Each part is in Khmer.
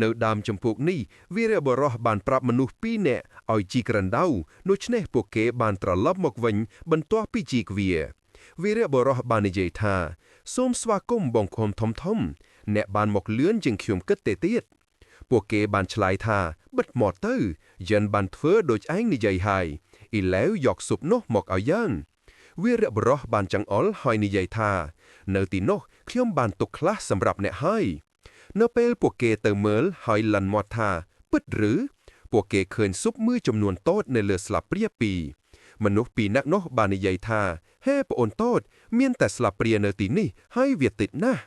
នៅដើមចម្ពោះនេះវីរបុរសបានប្រាប់មនុស្សពីរនាក់ឲ្យជីក្រាន់ដៅដូច្នេះពួកគេបានត្រឡប់មកវិញបន្ទាប់ពីជីកវីរបុរសបាននិយាយថាសូមស្វាគមន៍បងប្អូនធំអ្នកបានមកលឿនជាងខ្ញុំគិតទៅទៀតពួកគេបានឆ្លើយថាបិទមាត់ទៅយិនបានធ្វើដូចឯងនិយាយហើយឥឡូវយកស៊ុបនោះមកឲ្យយើងវីរបុរសបានចង្អុលហើយនិយាយថានៅទីនោះខ្ញុំបានទុកខ្លះសម្រាប់អ្នកហើយនៅពេលពួកគេទៅមើលហើយលន់មាត់ថាពិតឬពួកគេឃើញស៊ុបមួយចំនួនតូចនៅលើស្លាបព្រាពីរមនុស្សពីរនាក់នោះបាននិយាយថាហេប្អូនតូចមានតែស្លាបព្រានៅទីនេះហើយវាតិចណាស់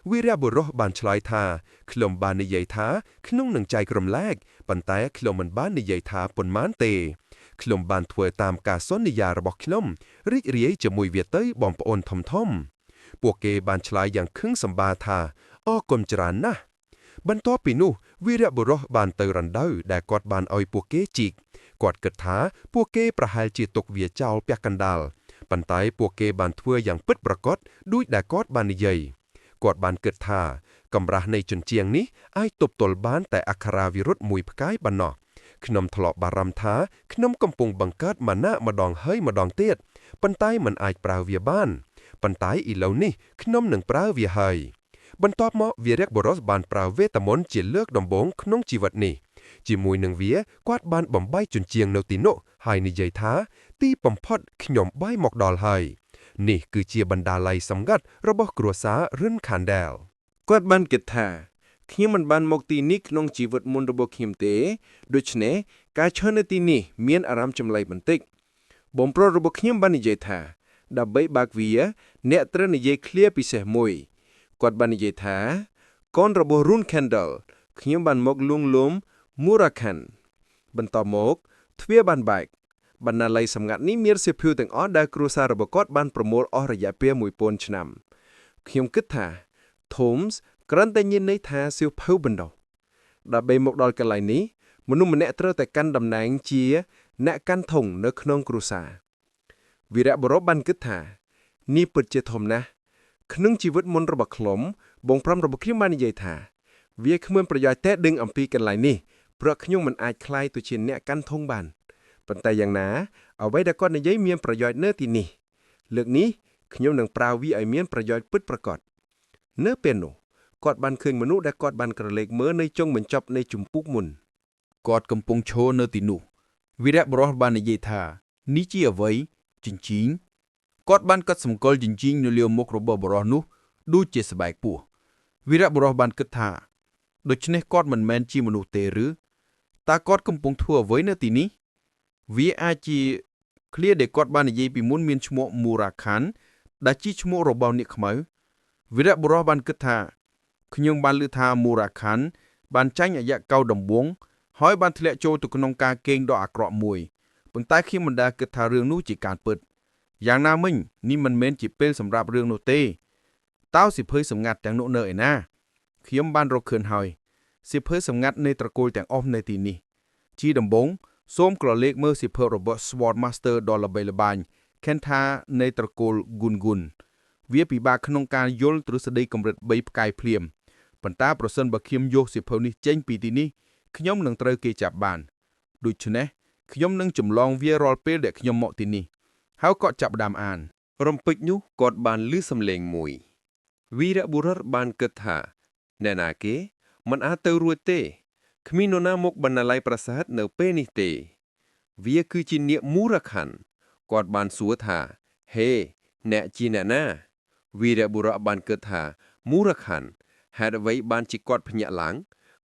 វីរបុរសបានឆ្លើយថាខ្ញុំបាននិយាយថាក្នុងនឹងចែករំលែកប៉ុន្តែខ្ញុំមិនបាននិយាយថាប៉ុន្មានទេខ្ញុំបានធ្វើតាមការសន្យារបស់ខ្ញុំរីករាយជាមួយវាទៅបងប្អូនធំពួកគេបានឆ្លើយយ៉ាងខឹងសម្បារថាអរគុណច្រើនណាស់បន្ទាប់ពីនោះវីរបុរសបានទៅរណ្ដៅដែលគាត់បានឲ្យពួកគេជីកគាត់គិតថាពួកគេប្រហែលជាទុកវាចោលពាក់កណ្ដាលប៉ុន្តែពួកគេបានធ្វើយ៉ាងពិតប្រាកដដូចដែលគាត់បាននិយាយគាត់បានគិតថាកម្រាស់នៃជញ្ជាំងនេះអាចទប់ទល់បានតែអក្ខរាវិរុទ្ធមួយផ្កាយប៉ុណ្ណោះខ្ញុំធ្លាប់បារម្ភថាខ្ញុំកំពុងបង្កើតមានៈម្ដងហើយម្ដងទៀតប៉ុន្តែមិនអាចប្រើវាបានប៉ុន្តែឥឡូវនេះខ្ញុំនឹងប្រើវាហើយបន្ទាប់មកវីរបុរសបានប្រើវេទមន្តជាលើកដំបូងក្នុងជីវិតនេះជាមួយនឹងវាគាត់បានបំបីជញ្ជាំងនៅទីនោះហើយនិយាយថាទីបំផុតខ្ញុំបាយមកដល់ហើយនេះគឺជាបណ្ដាល័យសម្ងាត់របស់គ្រួសាររិនខានដែលគាត់បានគិតថាខ្ញុំមិនបានមកទីនេះក្នុងជីវិតមុនរបស់ខ្ញុំទេដូច្នេះការឈរនៅទីនេះមានអារម្មណ៍ចម្លែកបន្តិចបងប្រុសរបស់ខ្ញុំបាននិយាយថាដើម្បីបាក់វាអ្នកត្រូវនិយាយឃ្លាពិសេសមួយគាត់បាននិយាយថាកូនរបស់ Rune Kendall ខ្ញុំបានមកលួងលោម Murakhan បន្តមកទ្វារបានបែកបណ្ណាល័យសម្ងាត់នេះមានសៀវភៅទាំងអស់ដែលគ្រួសាររបស់គាត់បានប្រមូលអស់រយៈពេល 1000 ឆ្នាំខ្ញុំគិតថា Thomas គ្រាន់តែញៀនន័យថាសៀវភៅបណ្ដោះដើម្បីមកដល់កន្លែងនេះមនុស្សម្នាក់ត្រូវតែកាន់តំណែងជាអ្នកកាន់ធុងនៅក្នុងគ្រួសារវីរបុរសបានគិតថានេះពិតជាធំណាស់ក្នុងជីវិតមុនរបស់ខ្ញុំបងប្រុសរបស់ខ្ញុំបាននិយាយថាវាគ្មានប្រយោជន៍ទេដឹងអំពីកន្លែងនេះព្រោះខ្ញុំមិនអាចក្លាយទៅជាអ្នកកាន់ធុងបានប៉ុន្តែយ៉ាងណាអ្វីដែលគាត់និយាយមានប្រយោជន៍នៅទីនេះលើកនេះខ្ញុំនឹងប្រើវាឲ្យមានប្រយោជន៍ពិតប្រាកដនៅពេលនោះគាត់បានឃើញមនុស្សដែលគាត់បានក្រឡេកមើលនៅចុងបញ្ចប់នៃជំពូកមុនគាត់កំពុងឈរនៅទីនោះវីរបុរសបាននិយាយថានេះជាអ្វីជញ្ជីងគាត់បានកត់សម្គាល់ជញ្ជីងនៅលើមុខរបស់បុរសនោះដូចជាស្បែកពស់វីរបុរសបានគិតថាដូច្នេះគាត់មិនមែនជាមនុស្សទេឬតើគាត់កំពុងធ្វើអ្វីនៅទីនេះវាអាចជាឃ្លាដែលគាត់បាននិយាយពីមុនមានឈ្មោះ Murakhan ដែលជាឈ្មោះរបស់នាគខ្មៅវីរបុរសបានគិតថាខ្ញុំបានឮថា Murakhan បានចាញ់អាយកោដំបងហើយបានធ្លាក់ចូលទៅក្នុងការកេងដ៏អាក្រក់មួយប៉ុន្តែខ្ញុំមិនដែលគិតថារឿងនោះជាការពិតយ៉ាងណាមិញនេះមិនមែនជាពេលសម្រាប់រឿងនោះទេតើសៀវភៅសម្ងាត់ទាំងនោះនៅឯណាខ្ញុំបានរកឃើញហើយសៀវភៅសម្ងាត់នៃត្រកូលទាំងអស់នៅទីនេះជាដំបូងសូមក្រឡេកមើលសៀវភៅរបស់ Sword Master ដ៏ល្បីល្បាញ Kenta នៃត្រកូល Gungun វាពិបាកក្នុងការយល់ទ្រឹស្ដីកម្រិត3ផ្កាយភ្លាមប៉ុន្តែប្រសិនបើខ្ញុំយកសៀវភៅនេះចេញពីទីនេះខ្ញុំនឹងត្រូវគេចាប់បានដូច្នេះខ្ញុំនឹងចម្លងវារាល់ពេលដែលខ្ញុំមកទីនេះហើយក៏ចាប់ផ្ដើមអានរំពេចនោះគាត់បានឮសំឡេងមួយវីរបុរសបានគិតថាអ្នកណាគេមិនអាចទៅរួចទេគ្មាននរណាមកបណ្ណាល័យប្រាសាទនៅពេលនេះទេវាគឺជានាគ Murakhan គាត់បានសួរថាហេអ្នកជាអ្នកណាវីរបុរសបានគិតថា Murakhan ហេតុអ្វីបានជាគាត់ភ្ញាក់ឡើង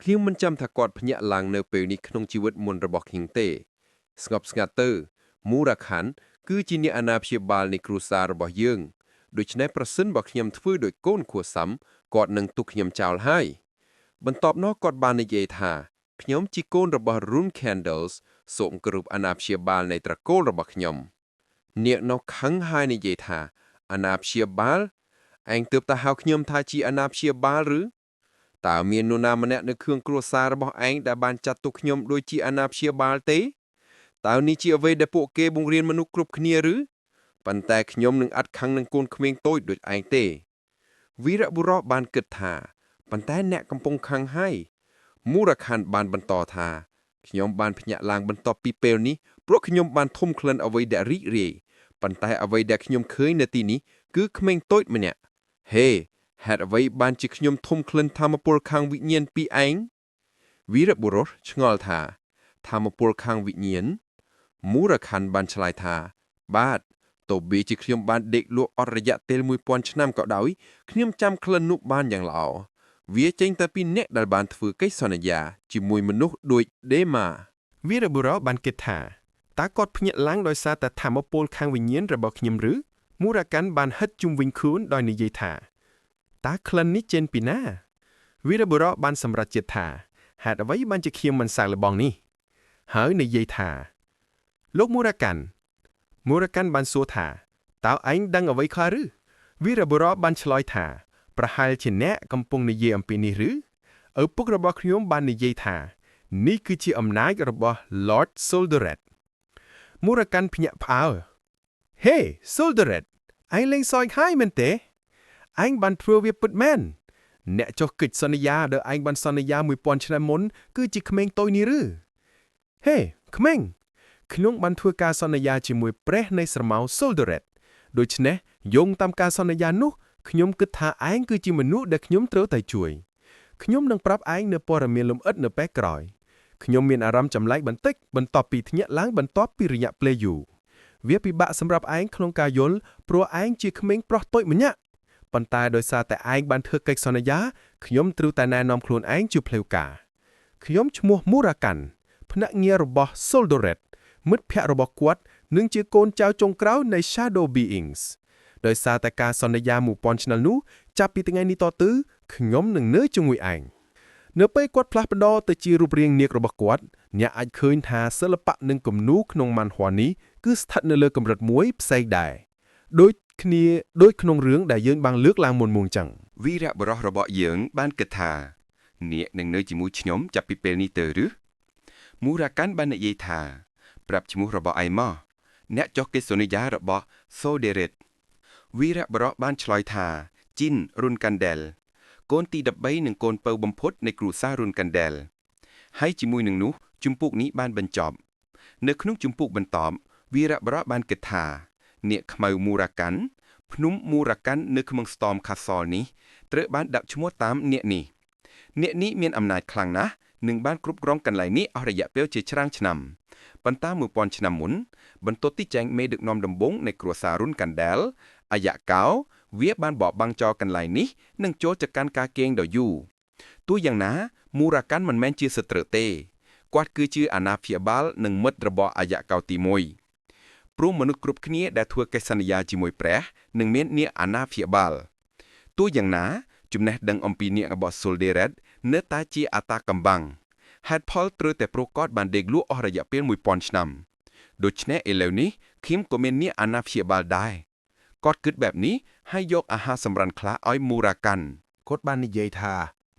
ខ្ញុំមិនចាំថាគាត់ភ្ញាក់ឡើងនៅពេលនេះក្នុងជីវិតមុនរបស់ខ្ញុំទេស្ងប់ស្ងាត់ទៅ Murakhan គឺជាអ្នកអាណាព្យាបាលនៃគ្រួសាររបស់យើងដូច្នេះប្រសិនបើខ្ញុំធ្វើដោយកូនខួសាំគាត់នឹងទុកខ្ញុំចោលហើយបន្ទាប់មកគាត់បាននិយាយថាខ្ញុំជាកូនរបស់ Rune Kendall សូមគោរពអាណាព្យាបាលនៃត្រកូលរបស់ខ្ញុំនាគនោះខឹងហើយនិយាយថាអាណាព្យាបាលឯងទើបតែហៅខ្ញុំថាជាអាណាព្យាបាលឬតើមាននរណាម្នាក់នៅក្នុងគ្រួសាររបស់ឯងដែលបានចាត់ទុកខ្ញុំដូចជាអាណាព្យាបាលទេតើនេះជាអ្វីដែលពួកគេបង្រៀនមនុស្សគ្រប់គ្នាឬប៉ុន្តែខ្ញុំនឹងអត់ខឹងនឹងកូនក្មេងតូចដូចឯងទេវីរបុរសបានគិតថាប៉ុន្តែអ្នកកំពុងខឹងហើយ មូរខណ្ឌបានបន្តថាខ្ញុំបានភ្ញាក់ឡើងបន្ទាប់ពីពេលនេះព្រោះខ្ញុំបានធំក្លិនអ្វីដែលរីករាយប៉ុន្តែអ្វីដែលខ្ញុំឃើញនៅទីនេះគឺក្មេងតូចម្នាក់ហេហេតុអ្វីបានជាខ្ញុំធំក្លិនធម្មពលខាងវិញ្ញាណពីឯងវីរបុរសឆ្ងល់ថាធម្មពលខាងវិញ្ញាណមូរខណ្ឌបានឆ្លើយថាបាទទោះបីជាខ្ញុំបានដេកលក់អស់រយៈពេល1000ឆ្នាំក៏ដោយខ្ញុំចាំក្លិននោះបានយ៉ាងល្អវាចេញតែពីអ្នកដែលបានធ្វើកិច្ចសន្យាជាមួយមនុស្សដូចដេម៉ា វីរបុរសបានគិតថាតើគាត់ភ្ញាក់ឡើងដោយសារតែធម្មពលខាងវិញ្ញាណរបស់ខ្ញុំឬមូរកាន់បានហិតជុំវិញខ្លួនដោយនិយាយថាតើក្លិននេះចេញពីណាវីរបុរសបានសម្រេចចិត្តថាហេតុអ្វីបានជាខ្ញុំមិនសាកល្បងនេះហើយនិយាយថាលោកមូរកាន់បានសួរថាតើឯងដឹងអ្វីខ្លះឬវីរបុរសបានឆ្លើយថាប្រហែលជាអ្នកកំពុងនិយាយអំពីនេះឬឪពុករបស់ខ្ញុំបាននិយាយថានេះគឺជាអំណាចរបស់ Lord Soldereth មូរកាន់ភ្ញាក់ផ្អើលហេ Soldereth ឯងលេងសើចហើយមែនទេឯងបានធ្វើវាពិតមែនអ្នកចុះកិច្ចសន្យាដែលឯងបានសន្យា1000ឆ្នាំមុនគឺជាក្មេងតូចនេះឬហេក្មេងខ្ញុំបានធ្វើការសន្យាជាមួយព្រះនៃស្រមោល Soldereth ដូច្នេះយោងតាមការសន្យានោះខ្ញុំគិតថាឯងគឺជាមនុស្សដែលខ្ញុំត្រូវតែជួយខ្ញុំនឹងប្រាប់ឯងនៅព័ត៌មានលម្អិតនៅពេលក្រោយខ្ញុំមានអារម្មណ៍ចម្លែកបន្តិចបន្ទាប់ពីភ្ញាក់ឡើងបន្ទាប់ពីរយៈពេលយូរវាពិបាកសម្រាប់ឯងក្នុងការយល់ព្រោះឯងជាក្មេងប្រុសតូចម្នាក់ប៉ុន្តែដោយសារតែឯងបានធ្វើកិច្ចសន្យាខ្ញុំត្រូវតែណែនាំខ្លួនឯងជាផ្លូវការខ្ញុំឈ្មោះមូរកាន់ភ្នាក់ងាររបស់ Soldereth មិត្តភក្តិរបស់គាត់នឹងជាកូនចៅចុងក្រោយនៃ Shadow Beings ដោយសារតែការសន្យា1000ឆ្នាំនោះចាប់ពីថ្ងៃនេះតទៅខ្ញុំនឹងនៅជាមួយឯងនៅពេលគាត់ផ្លាស់ប្ដូរទៅជារូបរាងនាគរបស់គាត់អ្នកអាចឃើញថាសិល្បៈនិងគំនូរក្នុងម៉ាន់ហួរនេះគឺស្ថិតនៅលើកម្រិតមួយផ្សេងដែរដូចក្នុងរឿងដែលយើងបានលើកឡើងមុនៗចឹង វីរបុរសរបស់យើងបានគិតថានាគនឹងនៅជាមួយខ្ញុំចាប់ពីពេលនេះទៅឬមូរកាន់បាននិយាយថាប្រាប់ឈ្មោះរបស់ឯងមកអ្នកចុះកិច្ចសន្យារបស់ Soldereth វីរបុរសបានឆ្លើយថាជីនរុនកាន់ដែលកូនទី13និងកូនពៅបំផុតនៃគ្រួសាររុនកាន់ដែលហើយជាមួយនឹងនោះជំពូកនេះបានបញ្ចប់នៅក្នុងជំពូកបន្តវីរបុរសបានគិតថានាគខ្មៅមូរកាន់ភ្នំមូរកាន់នៅក្នុង Storm Castle នេះត្រូវបានដាក់ឈ្មោះតាមនាគនេះមានអំណាចខ្លាំងណាស់និងបានគ្រប់គ្រងកន្លែងនេះអស់រយៈពេលជាច្រើនឆ្នាំប៉ុន្តែ1000ឆ្នាំមុនបន្ទាប់ពីចែងមេដឹកនាំដំបូងនៃគ្រួសាររុនកាន់ដែលអាយ៉ាកោវាបានបបបាំងចោលកន្លែងនេះនិងចូលទៅកាន់ការគេងដ៏យូរទោះយ៉ាងណាមូរកាន់មិនមែនជាសត្រូវទេគាត់គឺជាអាណាព្យាបាលនិងមិត្តរបស់អាយ៉ាកោទី1ព្រោះមនុស្សគ្រប់គ្នាដែលធ្វើកិច្ចសន្យាជាមួយព្រះនឹងមាននាគអាណាព្យាបាលទោះយ៉ាងណាចំណេះដឹងអំពីនាគរបស់ Soldereth នៅតែជាអតាកំបាំងហេតុផលត្រូវតែព្រោះគាត់បានដេកលក់អស់រយៈពេល1000ឆ្នាំដូច្នេះឥឡូវនេះឃីមក៏មាននាគអាណាព្យាបាលដែរគាត់គិតបែបនេះហើយយកអាហារសម្រន់ខ្លះឲ្យមូរកាន់គាត់បាននិយាយថា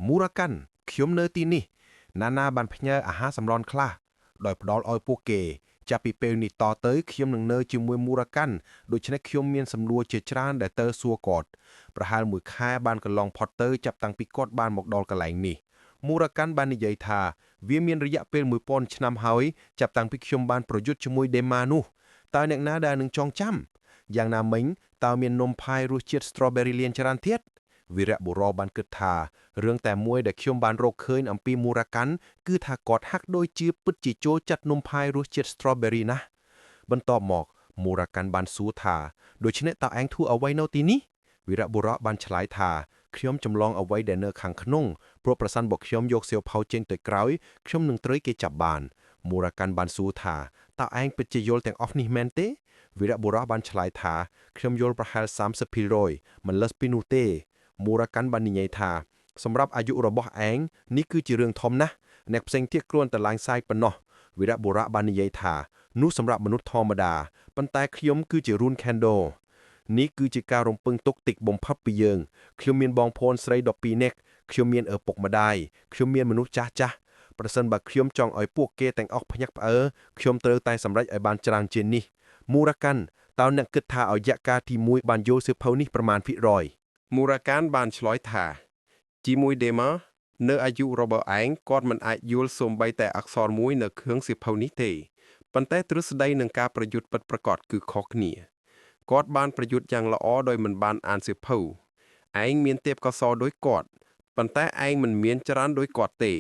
មូរកាន់ខ្ញុំនៅទីនេះណាបានផ្ញើអាហារសម្រន់ខ្លះដោយផ្ដល់ឲ្យពួកគេចាប់ពីពេលនេះតទៅខ្ញុំនឹងនៅជាមួយមូរកាន់ដូច្នេះខ្ញុំមានសំណួរជាច្រើនដែលតើសួរគាត់ប្រហែល1ខែបានកន្លងផុតទៅចាប់តាំងពីគាត់បានមកដល់កន្លែងនេះមូរកាន់បាននិយាយថាវាមានរយៈពេល1000ឆ្នាំហើយចាប់តាំងពីខ្ញុំបានប្រយុទ្ធជាមួយដេម៉ានោះតើអ្នកណាដែលនឹងចងចាំយ៉ាងណាមិញតើមាននំផាយរសជាតិ strawberry លៀនច្រើនទៀតវីរបុរសបានគិតថារឿងតែមួយដែលខ្ញុំបានរកឃើញអំពីមូរកាន់គឺថាគាត់ហាក់ដូចជាពិតជាចូលចិត្តនំផាយរសជាតិ strawberry ណាស់បន្ទាប់មកមូរកាន់បានសួរថាដូច្នេះតើឯងធ្វើអ្វីនៅទីនេះវីរបុរសបានឆ្លើយថាខ្ញុំចម្លងអ្វីដែលនៅខាងក្នុងព្រោះប្រសិនបើខ្ញុំយកសៀវភៅចេញទៅក្រោយខ្ញុំនឹងត្រូវគេចាប់បានមូរកាន់បានសួរថាតើឯងពិតជាយល់ទាំងអស់នេះមែនទេវីរបុរសបានឆ្លើយថាខ្ញុំយល់ប្រហែល 30% មិនលើសពីនោះទេមូរកាន់បាននិយាយថាសម្រាប់អាយុរបស់ឯងនេះគឺជារឿងធំណាស់អ្នកផ្សេងទៀតគ្រាន់តែឡើងសាយប៉ុណ្ណោះវីរបុរសបាននិយាយថានោះសម្រាប់មនុស្សធម្មតាប៉ុន្តែខ្ញុំគឺជា Rune Kendo នេះគឺជាការរំពឹងទុកតិចបំផុតពីយើងខ្ញុំមានបងប្អូនស្រី12នាក់ខ្ញុំមានឪពុកម្ដាយខ្ញុំមានមនុស្សចាស់ប្រសិនបើខ្ញុំចង់ឲ្យពួកគេទាំងអស់ភ្ញាក់ផ្អើលខ្ញុំត្រូវតែសម្រេចឲ្យបានច្រើនជាងនេះមូរកាន់តើអ្នកគិតថាអាយកាទី1បានយកសៀវភៅនេះប្រមាណភាគរយមូរកាន់បានឆ្លើយថាជាមួយដេម៉ា នៅអាយុរបស់ឯងគាត់មិនអាចយល់សូម្បីតែអក្សរមួយនៅក្នុងសៀវភៅនេះទេប៉ុន្តែទ្រឹស្ដីនិងការប្រយុទ្ធពិតប្រាកដគឺខុសគ្នាគាត់បានប្រយុទ្ធយ៉ាងល្អដោយមិនបានអានសៀវភៅឯងមានទេពកោសល្យដូចគាត់ប៉ុន្តែឯងមិនមានច្រើនដូចគាត់ទេ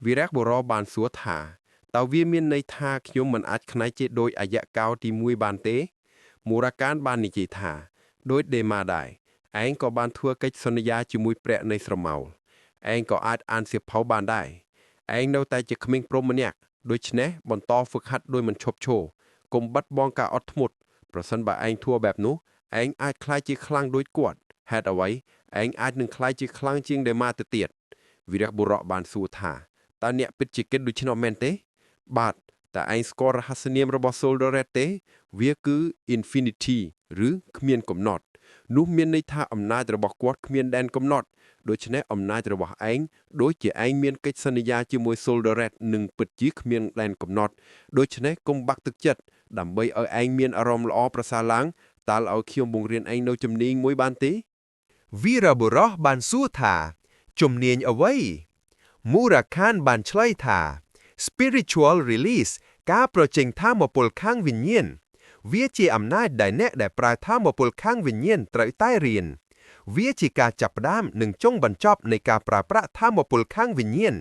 វីរៈបុរសបានសួរថាតើវាមានន័យថាខ្ញុំមិនអាចក្លាយជាដូចអាយកោទី1បានទេមូរ៉ាកានបាននិយាយថាដូចដេម៉ាដែរឯងក៏បានធ្វើកិច្ចសន្យាជាមួយព្រះនៃស្រមោលឯងក៏អាចអានសៀវភៅបានដែរឯងនៅតែជាក្មេងប្រុសម្នាក់ដូច្នេះបន្តហ្វឹកហាត់ដោយមិនឈប់ឈរកុំបាត់បង់ការអត់ធ្មត់ប្រសិនបើឯងធ្វើបែបនោះឯងអាចក្លាយជាខ្លាំងដូចគាត់ហេតុអ្វីឯងអាចនឹងក្លាយជាខ្លាំងជាងដេម៉ាទៅទៀតវីរៈបុរសបានសួរថាតើអ្នកពិតជាគិតដូច្នោះមែនទេបាទតើឯងស្គាល់រហស្សនាមរបស់ Soldoret ទេវាគឺ Infinity ឬគ្មានកំណត់នោះមានន័យថាអំណាចរបស់គាត់គ្មានដែនកំណត់ដូច្នេះអំណាចរបស់ឯងដូចជាឯងមានកិច្ចសន្យាជាមួយ Soldoret នឹងពិតជាគ្មានដែនកំណត់ដូច្នេះកុំបាក់ទឹកចិត្តដើម្បីឲ្យឯងមានអារម្មណ៍ល្អប្រសើរឡើងតើឲ្យខ្ញុំបង្រៀនឯងនៅជំនាញមួយបានទេវីរៈបុរសបានសួរថាជំនាញអ្វីមូរ៉ាខានបានឆ្លើយថា Spiritual Release ការប្រជែងថាមពលខាងវិញ្ញាណវាជាអំណាចដែលអ្នកដែលប្រើថាមពលខាងវិញ្ញាណត្រូវតែរៀនវាជាការចាប់ផ្ដើមនិងចុងបញ្ចប់នៃការប្រើប្រាស់ថាមពលខាងវិញ្ញាណ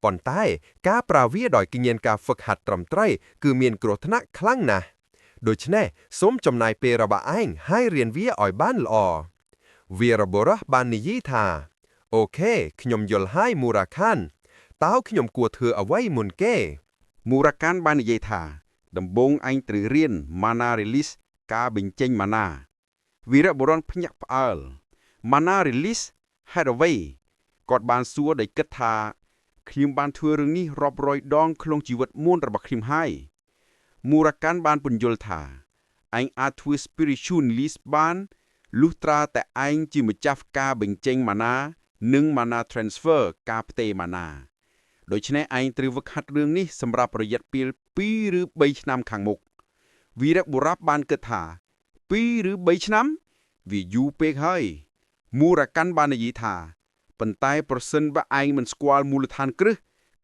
ប៉ុន្តែការប្រើវាដោយគញ្ញាណការហ្វឹកហាត់ត្រឹមត្រូវគឺមានគ្រោះថ្នាក់ខ្លាំងណាស់ដូច្នេះសូមចំណាយពេលរបស់ឯងហើយរៀនវាឲ្យបានល្អវីរៈបុរសបាននិយាយថាអូខេខ្ញុំយល់ហើយមូរ៉ាខានតើខ្ញុំគួរធ្វើអ្វីមុនគេមូរ៉ាកានបាននិយាយថាដំបូងឯងត្រូវរៀន Mana Release ការបញ្ចេញ Mana វីរៈបុរសភ្ញាក់ផ្អើល Mana Release ហេតុអ្វីគាត់បានសួរដោយគិតថាខ្ញុំបានធ្វើរឿងនេះរាប់រយដងក្នុងជីវិតមុនរបស់ខ្ញុំហើយមូរ៉ាកានបានពន្យល់ថាឯងអាចធ្វើ Spiritual Release បានលុះត្រាតែឯងជាម្ចាស់ការបញ្ចេញ Mana និង Mana Transfer ការផ្ទេរ Manaដូច្នេះឯងត្រូវហ្វឹកហាត់រឿងនេះសម្រាប់រយៈពេល2ឬ3ឆ្នាំខាងមុខវីរៈបុរសបានគិតថា2ឬ3ឆ្នាំវាយូរពេកហើយមូរ៉ាកាន់បាននិយាយថាប៉ុន្តែប្រសិនបើឯងមិនស្គាល់មូលដ្ឋានគ្រឹះ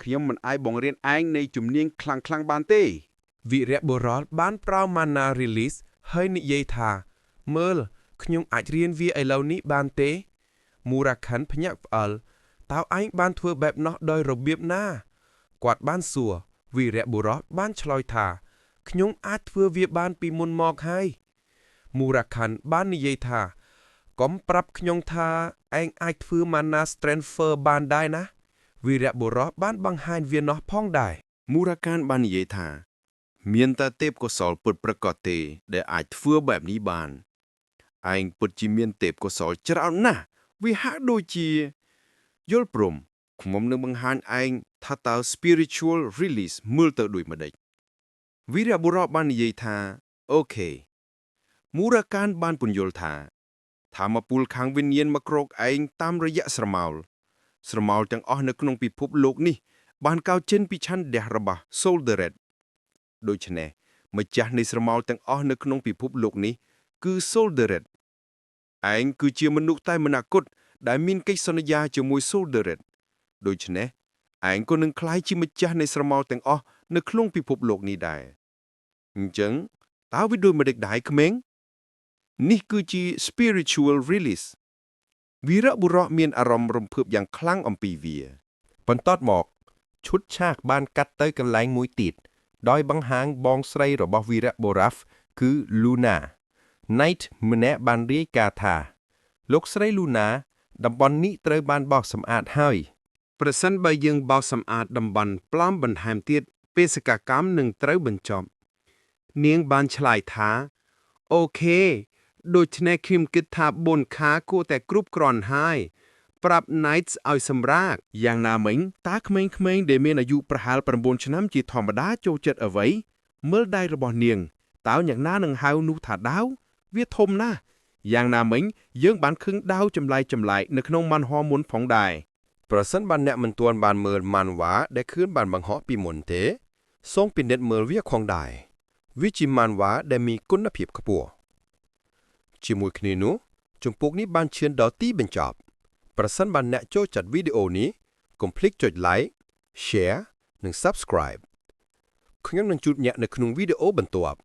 ខ្ញុំមិនអាចបង្រៀនឯងនៃជំនាញខ្លាំងៗបានទេវីរៈបុរសបានប្រើ Mana Release ហើយនិយាយថាមើលខ្ញុំអាចរៀនវាឥឡូវនេះបានទេមូរ៉ាខាន់ភ្ញាក់ផ្អើលតើឯងបានធ្វើបែបនោះដោយរបៀបណាគាត់បានសួរវីរៈបុរសបានឆ្លើយថាខ្ញុំអាចធ្វើវាបានពីមុនមកហើយមូរ៉ាខាន់បាននិយាយថាកុំប្រាប់ខ្ញុំថាឯងអាចធ្វើ Mana Transfer បានដែរណាវីរៈបុរសបានបង្ហាញវានោះផងដែរមូរ៉ាខាន់បាននិយាយថាមានតែទេពកោសល្យពិតប្រាកដទេដែលអាចធ្វើបែបនេះបានឯងពិតជាមានទេពកោសល្យច្រើនណាស់វាហាក់ដូចជាយល់ព្រមខ្ញុំនឹងបង្ហាញឯងថាតើ Spiritual Release មើលទៅដូចម្ដេចវីរៈបុរសបាននិយាយថាអូខេមូរ៉ាកានបានពន្យល់ថាថាមពលខាងវិញ្ញាណមកគ្រោកឯងតាមរយៈស្រមោលទាំងអស់នៅក្នុងពិភពលោកនេះបានកើតចេញពីឆន្ទៈរបស់ Soldoret ដូច្នេះម្ចាស់នៃស្រមោលទាំងអស់នៅក្នុងពិភពលោកនេះគឺ Soldoret ឯងគឺជាមនុស្សតែមនាគតដែលមានកិច្ចសន្យាជាមួយ Soldoret ដូច្នេះឯងក៏នឹងក្លាយជាម្ចាស់នៃស្រមោលទាំងអស់នៅក្នុងពិភពលោកនេះដែរអញ្ចឹងតើវាដូចម្ដេចដែរក្មេងនេះគឺជា Spiritual Release វីរៈបុរសមានអារម្មណ៍រំភើបយ៉ាងខ្លាំងអំពីវាបន្ទាប់មកឈុតឆាកបានកាត់ទៅកន្លែងមួយទៀតដោយបង្ហាញបងស្រីរបស់វីរៈបុរសគឺ Luna Knight ម្នាក់បានរាយការណ៍ថាលោកស្រី Luna តំបន់នេះត្រូវបានបោសសម្អាតហើយប្រសិនបើយើងបោសសម្អាតតំបន់ប្លំបន្ថែមទៀតបេសកកម្មនឹងត្រូវបញ្ចប់នាងបានឆ្លើយថាអូខេដូច្នេះខ្ញុំគិតថា4ខាគួរតែគ្រប់គ្រាន់ហើយប្រាប់ Knights ឲ្យសម្រាកយ៉ាងណាមិញតើក្មេងៗដែលមានអាយុប្រហែល9ឆ្នាំជាធម្មតាចូលចិត្តអ្វីមើលដៃរបស់នាងតើយ៉ាងណានឹងហៅនោះថាដាវវាធំណាស់យ៉ាងណាមិញយើងបានឃើញដាវចម្លែកនៅក្នុងម៉ាន់ហွာមុនផងដែរប្រសិនបើអ្នកមិនទាន់បានមើលម៉ាន់វ៉ាដែលខឿនបានបង្ហោះពីមុនទេសូមពិនិត្យមើលវាផងដែរវាជាម៉ាន់វ៉ាដែលមានគុណភាពខ្ពស់ជាមួយគ្នានោះជំពូកនេះបានឈានដល់ទីបញ្ចប់ប្រសិនបើអ្នកចូលចិត្តវីដេអូនេះ កុំភ្លេចចុច like share និង subscribe ខ្ញុំនឹងជួបអ្នកនៅក្នុងវីដេអូបន្ទាប់